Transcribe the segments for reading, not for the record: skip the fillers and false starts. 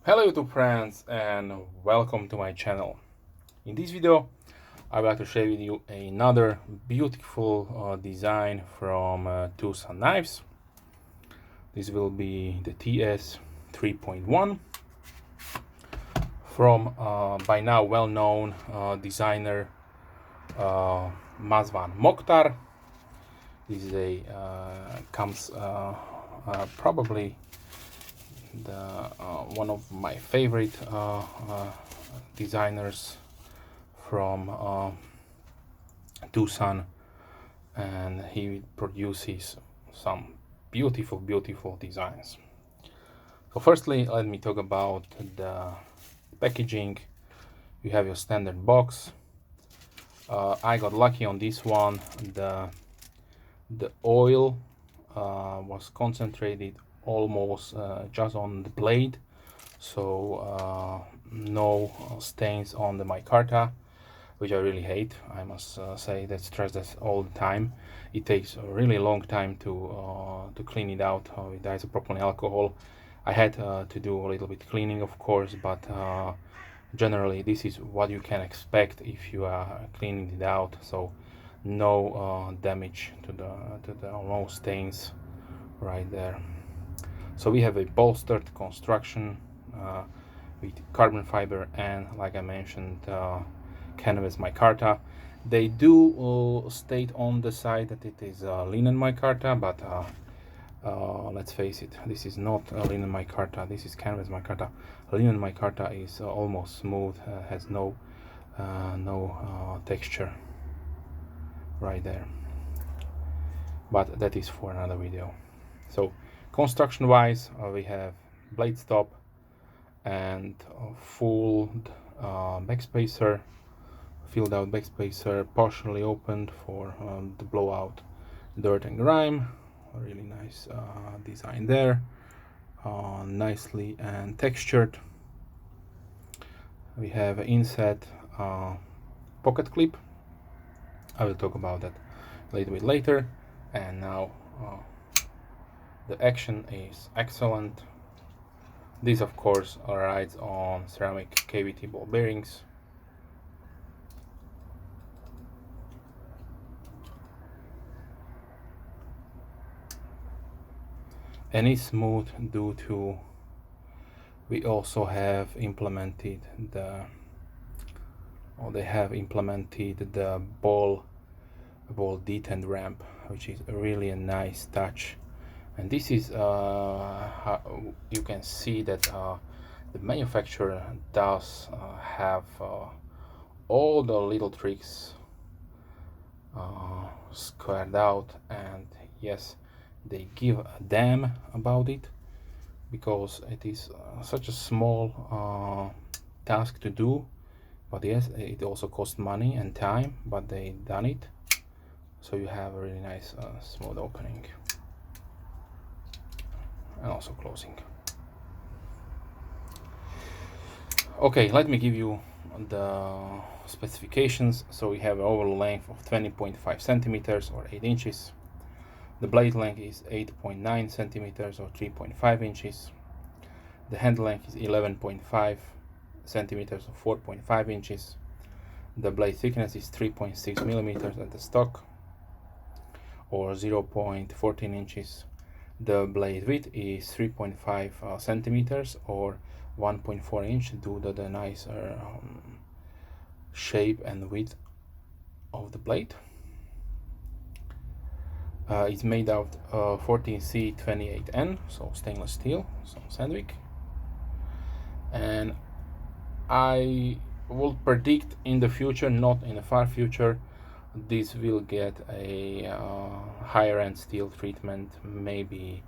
Hello YouTube friends and welcome to my channel. In this video I would like to share with you another beautiful design from TwoSun knives. This will be the TS-301 from by now well-known designer Mazwan Mokhtar. This is a comes probably one of my favorite designers from TwoSun, and he produces some beautiful designs. So firstly, let me talk about the packaging. You have your standard box. I got lucky on this one. The oil was concentrated almost just on the blade, so no stains on the micarta, which I really hate. I must say that, stress that all the time. It takes a really long time to clean it out with isopropyl alcohol. I had to do a little bit cleaning, of course, but generally this is what you can expect if you are cleaning it out. So no damage to the no stains right there. So we have a bolstered construction with carbon fiber and, like I mentioned, canvas micarta. They do state on the side that it is linen micarta, but let's face it, this is not a linen micarta, this is canvas micarta. Linen micarta is almost smooth, has no texture right there, but that is for another video. So construction wise, we have blade stop and full backspacer, filled out backspacer, partially opened for the blowout dirt and grime. A really nice design there, nicely and textured. We have an inset pocket clip. I will talk about that a little bit later. And now the action is excellent. This of course rides on ceramic KVT ball bearings. And it's smooth due to we also have implemented they have implemented the ball detent ramp, which is really a nice touch. And this is how you can see that the manufacturer does have all the little tricks squared out, and yes, they give a damn about it, because it is such a small task to do. But yes, it also costs money and time, but they done it. So you have a really nice smooth opening and also closing. Okay, let me give you the specifications. So we have an overall length of 20.5 centimeters or 8 inches. The blade length is 8.9 centimeters or 3.5 inches. The handle length is 11.5 centimeters or 4.5 inches. The blade thickness is 3.6 millimeters at the stock or 0.14 inches. The blade width is 3.5 centimeters or 1.4 inch due to the nicer shape and width of the blade. It's made out of 14C28N, so stainless steel, so Sandvik. And I will predict in the future, not in the far future, this will get a higher end steel treatment, maybe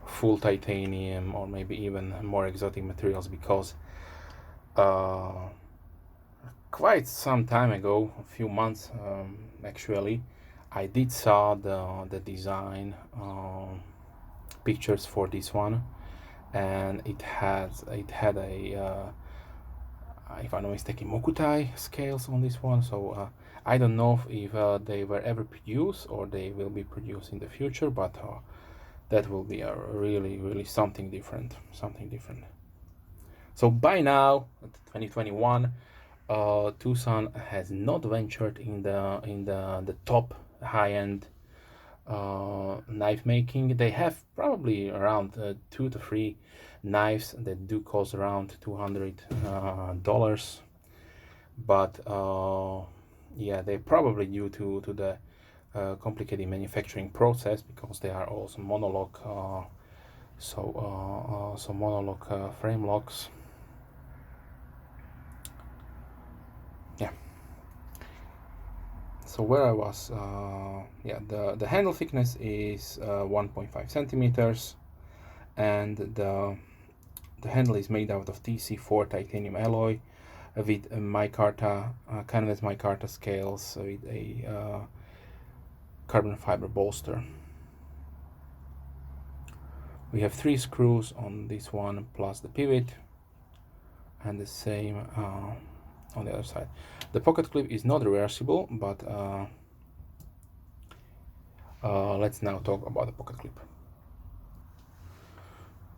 full titanium or maybe even more exotic materials, because quite some time ago, a few months actually, I did saw the design pictures for this one, and it had a if I'm not mistaken, Mokhtar scales on this one. So I don't know if they were ever produced or they will be produced in the future, but that will be a really something different. So by now, 2021, TwoSun has not ventured in the top high-end knife making. They have probably around 2 to 3 knives that do cost around $200, but yeah, they probably due to the complicated manufacturing process, because they are also monologue, so monologue frame locks. Yeah. So where I was, yeah, the handle thickness is 1.5 centimeters, and the handle is made out of TC4 titanium alloy with a micarta, canvas micarta scales with a carbon fiber bolster. We have 3 screws on this one plus the pivot, and the same on the other side. The pocket clip is not reversible, but let's now talk about the pocket clip.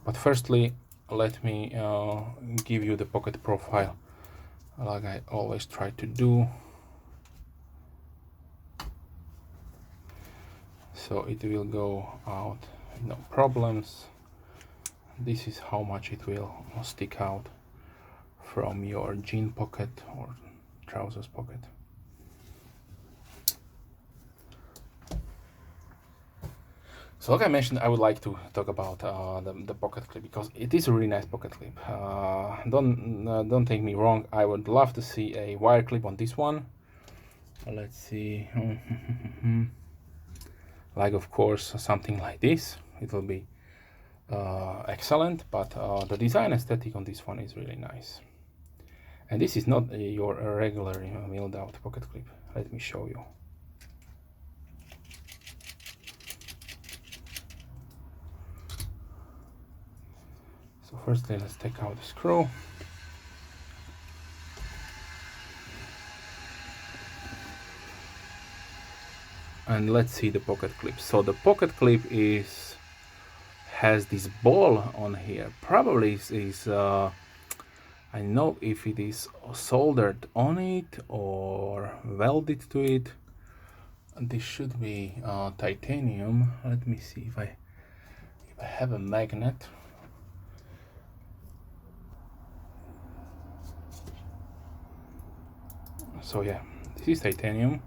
But firstly, let me give you the pocket profile, like I always try to do. So it will go out, no problems. This is how much it will stick out from your jean pocket or trousers pocket. So like I mentioned, I would like to talk about the pocket clip, because it is a really nice pocket clip. Don't take me wrong, I would love to see a wire clip on this one. Let's see. Like, of course, something like this, it will be excellent, but the design aesthetic on this one is really nice. And this is not your regular milled out pocket clip. Let me show you. So firstly, let's take out the screw. And let's see the pocket clip. So the pocket clip has this ball on here. Probably is I don't know if it is soldered on it or welded to it. This should be titanium. Let me see if I have a magnet. So yeah, this is titanium.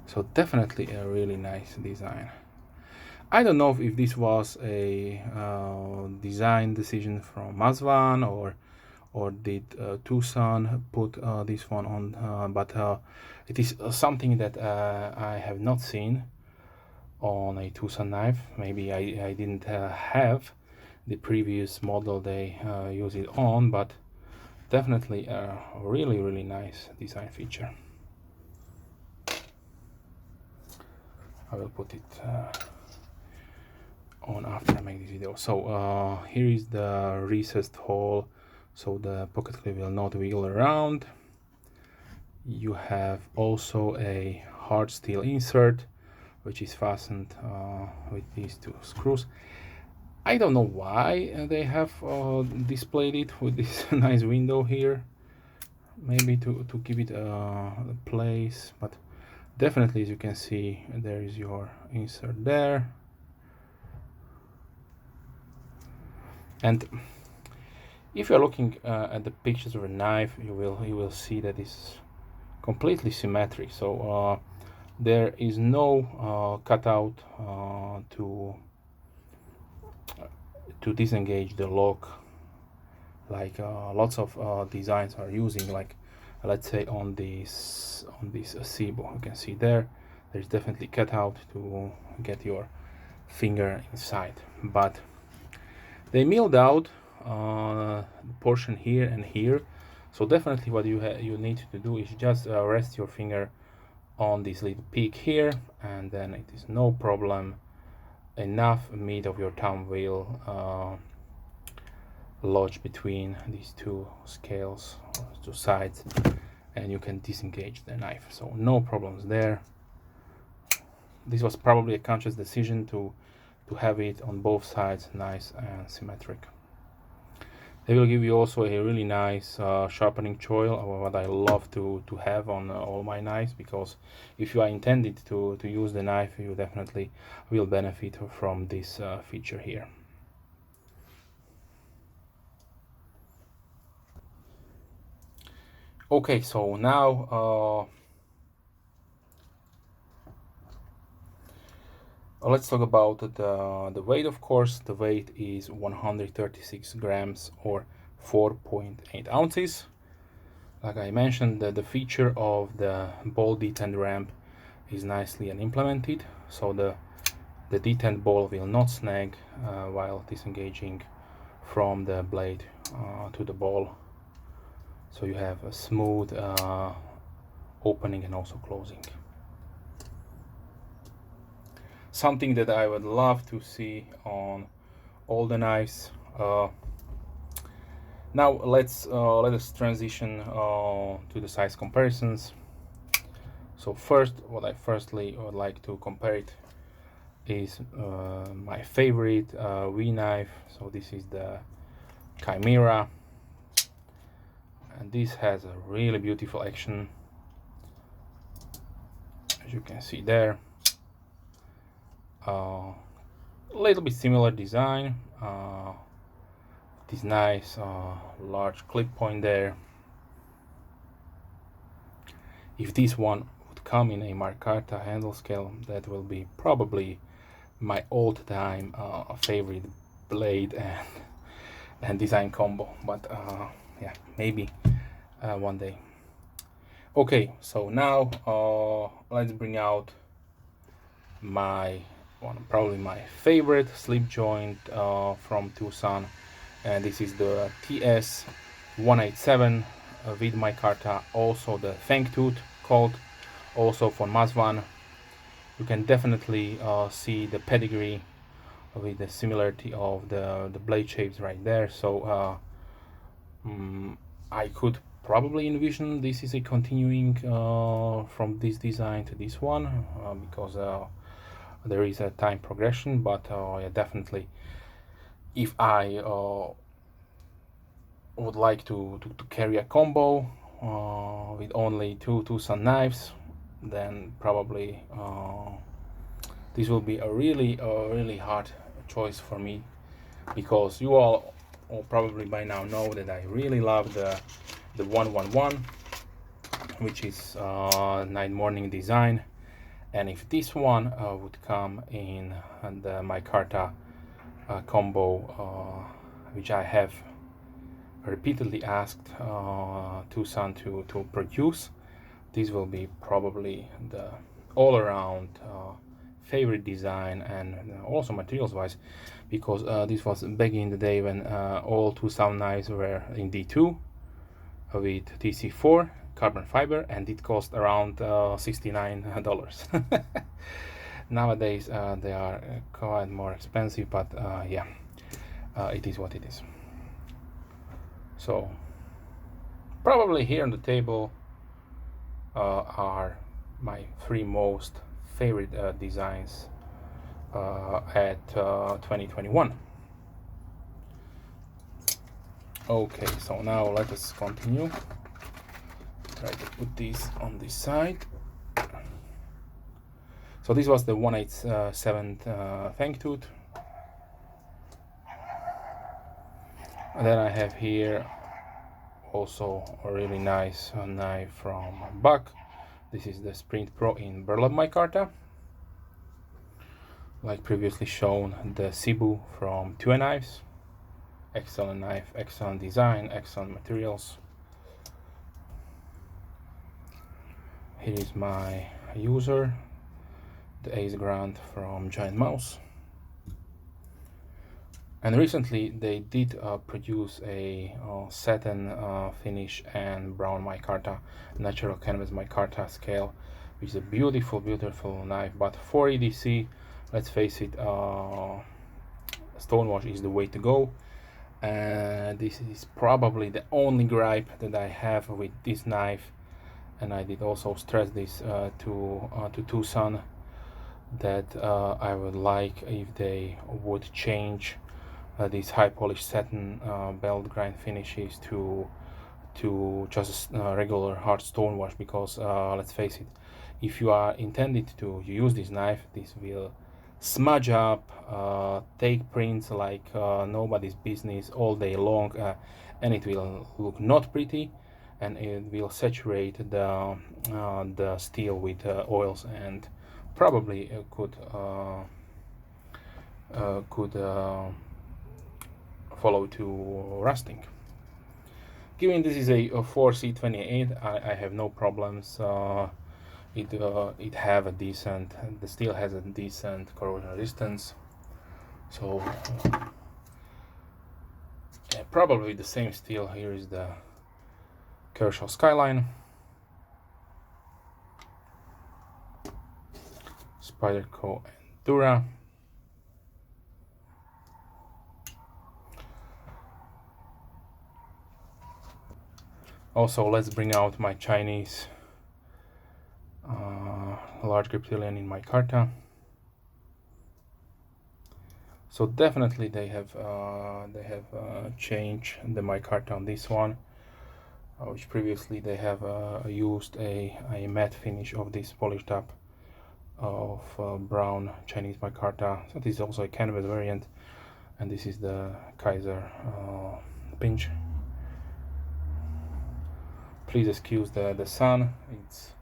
So definitely a really nice design. I don't know if this was a design decision from Mazwan, or did TwoSun put this one on, but it is something that I have not seen on a TwoSun knife. Maybe I didn't have the previous model they use it on, but definitely a really nice design feature. I will put it on after I make this video. So here is the recessed hole, so the pocket clip will not wiggle around. You have also a hard steel insert, which is fastened with these 2 screws. I don't know why they have displayed it with this nice window here. Maybe to give it a place, but definitely, as you can see, there is your insert there. And if you're looking at the pictures of a knife, you will see that it's completely symmetric. So there is no cutout to disengage the lock, like lots of designs are using. Like, let's say on this SIBO, you can see there's definitely cutout to get your finger inside, but they milled out the portion here and here. So definitely what you need to do is just rest your finger on this little peak here, and then it is no problem. Enough meat of your thumb will lodge between these 2 scales, 2 sides, and you can disengage the knife. So no problems there. this was probably a conscious decision to have it on both sides nice and symmetric. They will give you also a really nice sharpening choil, what I love to have on all my knives, because if you are intended to use the knife, you definitely will benefit from this feature here. Okay, so now let's talk about the weight. Of course, the weight is 136 grams or 4.8 ounces. Like I mentioned, the feature of the ball detent ramp is nicely implemented, so the detent ball will not snag while disengaging from the blade to the ball. So you have a smooth opening and also closing. Something that I would love to see on all the knives. Now let us transition to the size comparisons. So first, what I firstly would like to compare it is my favorite WIdh knife. So this is the Chimera, and this has a really beautiful action, as you can see there. A little bit similar design, this nice large clip point there. If this one would come in a Micarta handle scale, that will be probably my all-time favorite blade and design combo, but yeah, maybe one day. Okay, so now let's bring out probably my favorite slip joint from TwoSun, and this is the TS-187 with Micarta, also the Fangtooth called, also for Mazwan. You can definitely see the pedigree with the similarity of the blade shapes right there. So I could probably envision this is a continuing from this design to this one, because there is a time progression, but yeah, definitely if I would like to carry a combo with only two TwoSun knives, then probably this will be a really hard choice for me, because you all probably by now know that I really love the 111, which is night morning design. And if this one would come in the Micarta combo, which I have repeatedly asked TwoSun to produce, this will be probably the all-around favorite design, and also materials wise, because this was back in the day when all TwoSun knives were in D2 with TC4 carbon fiber, and it cost around $69. Nowadays they are quite more expensive, but yeah, it is what it is. So probably here on the table are my three most favorite designs at 2021. Okay, so now let us continue. Try to put these on this side. So this was the 187 Fangtooth. And then I have here also a really nice knife from Buck. This is the Sprint Pro in burlap micarta. Like previously shown, the Cebu from Tua Knives. Excellent knife, excellent design, excellent materials. Here is my user, the Ace Grant from Giant Mouse. And recently they did produce a satin finish and brown micarta, natural canvas micarta scale, which is a beautiful knife. But for EDC, let's face it, stonewash is the way to go. And this is probably the only gripe that I have with this knife, and I did also stress this to TwoSun. that I would like if they would change these high polish satin belt grind finishes to just regular hard stone wash, because let's face it, if you are intended to use this knife, this will smudge up, take prints like nobody's business all day long, and it will look not pretty, and it will saturate the steel with oils, and probably could follow to rusting. Given this is a 4C28, I have no problems. It have a decent, the steel has a decent corrosion resistance, so yeah, probably the same steel. Here is the Kershaw Skyline, Spyderco and Dura. Also, let's bring out my Chinese large griptilian in Micarta. So definitely they have changed the Micarta on this one, which previously they have used a matte finish of this polished up of brown Chinese Micarta. So this is also a canvas variant, and this is the Kaiser pinch. Please excuse the sun, it's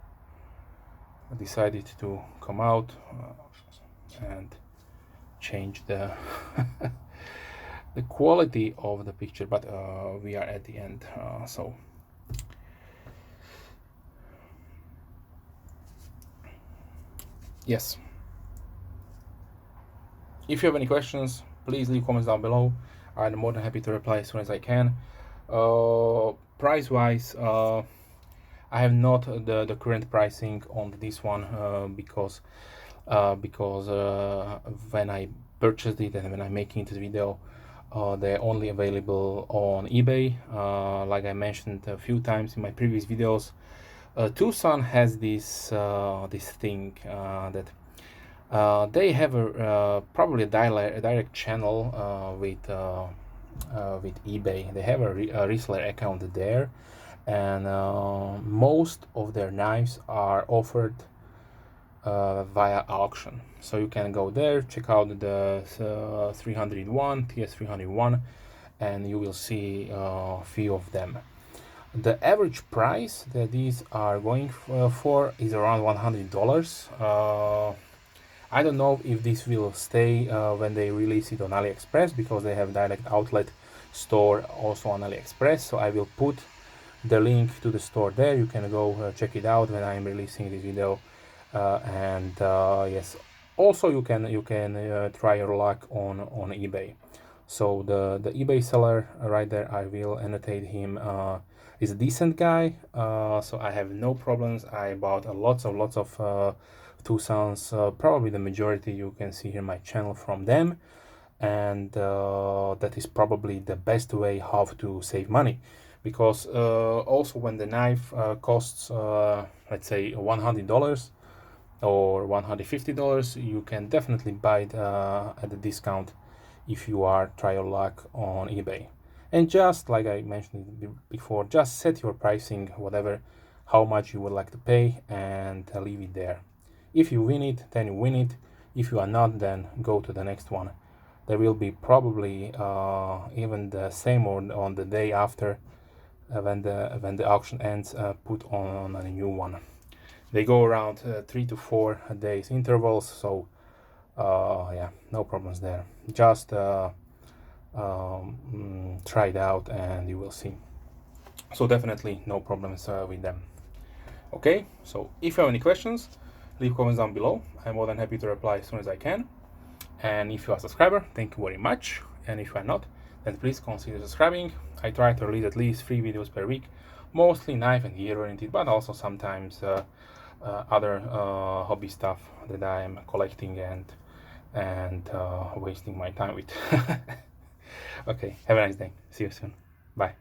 decided to come out and change the the quality of the picture, but we are at the end, so yes. If you have any questions, please leave comments down below. I'm more than happy to reply as soon as I can. Price wise, I have not the current pricing on this one, because when I purchased it and when I'm making this video, they're only available on eBay. Like I mentioned a few times in my previous videos, TwoSun has this thing that they have probably a direct channel with eBay. They have a reseller account there, and most of their knives are offered via auction. So you can go there, check out the 301, TS-301, and you will see a few of them. The average price that these are going for is around $100. I don't know if this will stay when they release it on AliExpress, because they have direct outlet store also on AliExpress. So I will put the link to the store there. You can go check it out when I'm releasing this video. Yes, also you can try your luck on eBay. So the eBay seller right there, I will annotate him, is a decent guy. So I have no problems. I bought lots of TwoSuns, probably the majority you can see here my channel from them, and that is probably the best way how to save money, because also when the knife costs let's say $100 or $150, you can definitely buy it at a discount if you are try your luck on eBay. And just like I mentioned before, just set your pricing, whatever, how much you would like to pay, and leave it there. If you win it, then you win it. If you are not, then go to the next one. There will be probably even the same or on the day after, when the auction ends, put on a new one. They go around 3 to 4 days intervals, so yeah, no problems there. Just try it out and you will see. So definitely no problems with them. Okay, so if you have any questions, leave comments down below. I'm more than happy to reply as soon as I can. And if you are a subscriber, thank you very much. And if you are not, then please consider subscribing. I try to release at least 3 videos per week, mostly knife and gear oriented, but also sometimes other hobby stuff that I am collecting and wasting my time with. Okay, have a nice day. See you soon. Bye.